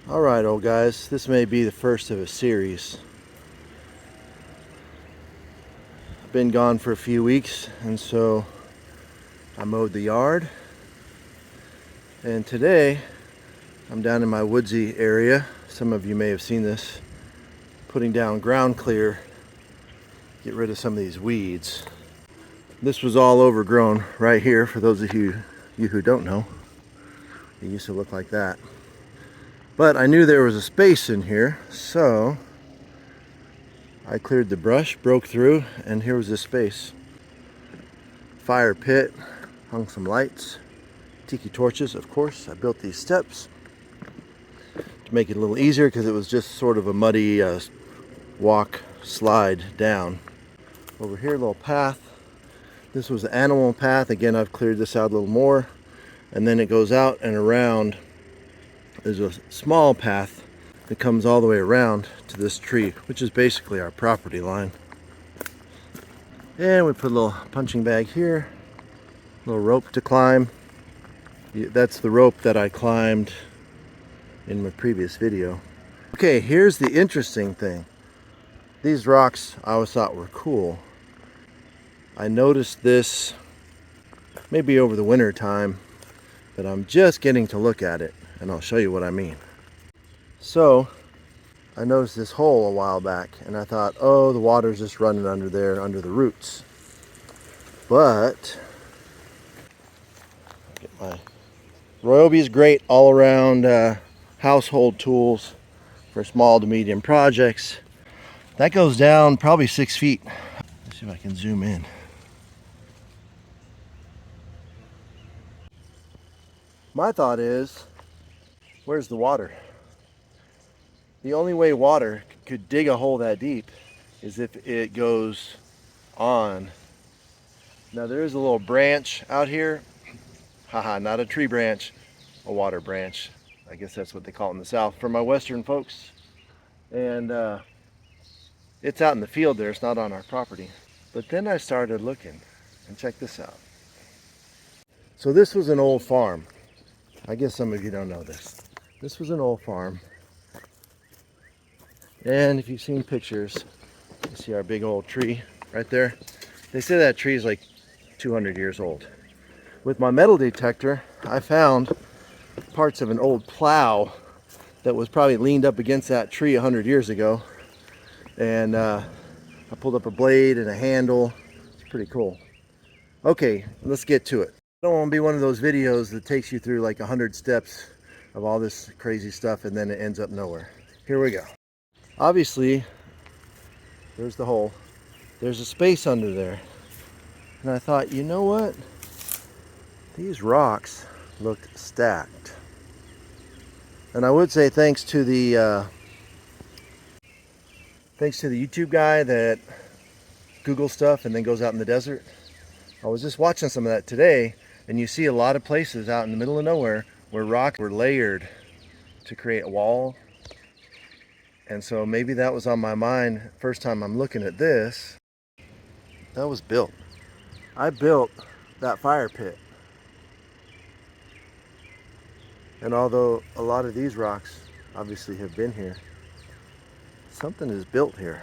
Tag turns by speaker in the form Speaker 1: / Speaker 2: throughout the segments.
Speaker 1: Alright, old guys, this may be the first of a series. I've been gone for a few weeks, and so I mowed the yard. And today, I'm down in my woodsy area. Some of you may have seen this. Putting down ground clear, get rid of some of these weeds. This was all overgrown right here, for those of you who don't know. It used to look like that. But I knew there was a space in here, so I cleared the brush, broke through, and here was this space. Fire pit, hung some lights, tiki torches, of course. I built these steps to make it a little easier because it was just sort of a muddy walk slide down. Over here, a little path. This was the animal path. Again, I've cleared this out a little more. And then it goes out and around. There's a small path that comes all the way around to this tree, which is basically our property line. And we put a little punching bag here, a little rope to climb. That's the rope that I climbed in my previous video. Okay, here's the interesting thing. These rocks I always thought were cool. I noticed this maybe over the winter time, but I'm just getting to look at it, and I'll show you what I mean. So I noticed this hole a while back, and I thought, oh, the water's just running under there, under the roots. But get my Ryobi is great all around household tools for small to medium projects. That goes down probably 6 feet. Let's see if I can zoom in. My thought is, where's the water? The only way water could dig a hole that deep is if it goes on. Now there is a little branch out here. Haha, not a tree branch, a water branch. I guess that's what they call it in the South for my Western folks. And it's out in the field there, it's not on our property. But then I started looking, and check this out. So this was an old farm. I guess some of you don't know this. This was an old farm. And if you've seen pictures, you see our big old tree right there. They say that tree is like 200 years old. With my metal detector, I found parts of an old plow that was probably leaned up against that tree 100 years ago. And I pulled up a blade and a handle. It's pretty cool. Okay, let's get to it. I don't want to be one of those videos that takes you through like 100 steps of all this crazy stuff and then it ends up nowhere. Here we go. Obviously, there's the hole. There's a space under there. And I thought, you know what? These rocks looked stacked. And I would say thanks to the YouTube guy that Googles stuff and then goes out in the desert. I was just watching some of that today, and you see a lot of places out in the middle of nowhere where rocks were layered to create a wall. And so maybe that was on my mind first time I'm looking at this. That was built. I built that fire pit. And although a lot of these rocks obviously have been here, something is built here.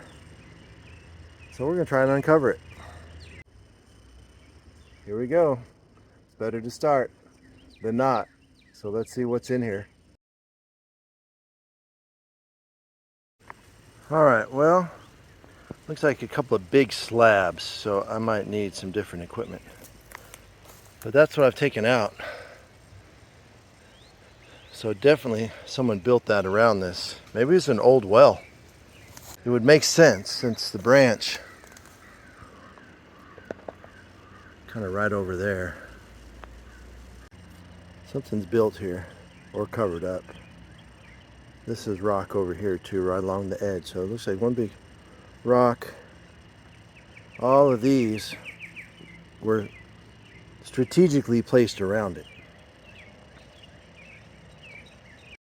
Speaker 1: So we're gonna try and uncover it. Here we go. It's better to start than not. So let's see what's in here. All right, well, looks like a couple of big slabs, so I might need some different equipment. But that's what I've taken out. So definitely someone built that around this. Maybe it's an old well. It would make sense since the branch kind of right over there. Something's built here or covered up. This is rock over here too, right along the edge. So it looks like one big rock. All of these were strategically placed around it.